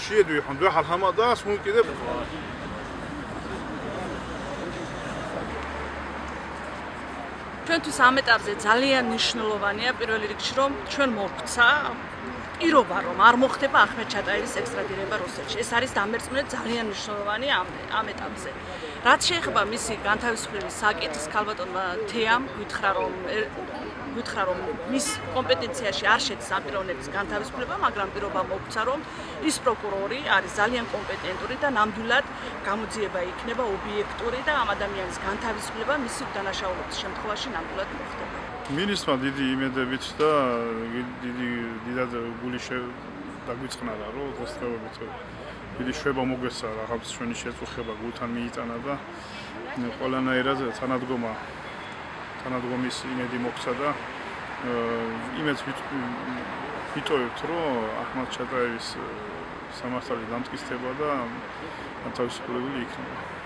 შეედვი ხან და ჰალჰამადა სულ კიდე ჩვენთვის ამ ეტაპზე ძალიან მნიშვნელოვანია პირველ რიგში რომ ჩვენ მოგცა პირობა რომ არ მოხდება ახმედ ჩატაევის ექსტრადირება რუსეთში. ეს არის დამერწმუნედ ძალიან მნიშვნელოვანი ამ ეტაპზე. რაც შეეხება მისი განთავისუფლების საკითხს, ქალბატონმა თეამ გითხრა რომ მის კომპეტენციაში არ შედის ამ პიროვნების განთავისუფლება, მაგრამ პირობა მოგცა რომ ის პროკურორი არის ძალიან კომპეტენტური და ნამდვილად გამოძიება იქნება ობიექტური და ამ ადამიანის განთავისუფლება მისი უდანაშაულობის შემთხვევაში ნამდვილად მოხდება. მინისტრმა დიდი იმედებით და დიდად გული დაგვიწყნარა რომ დღესდღეობით დიდი შვება მოგვესწა რაღაც ჩვენი შეწუხება გულთან მიიტანა და ყველანაირად თანადგომის იმედი მოგვცა და იმედს ვიტოვებთ რომ ახმად ჩატაევის სამართალი დამტკიცდება და თავისუფლებული იქნება.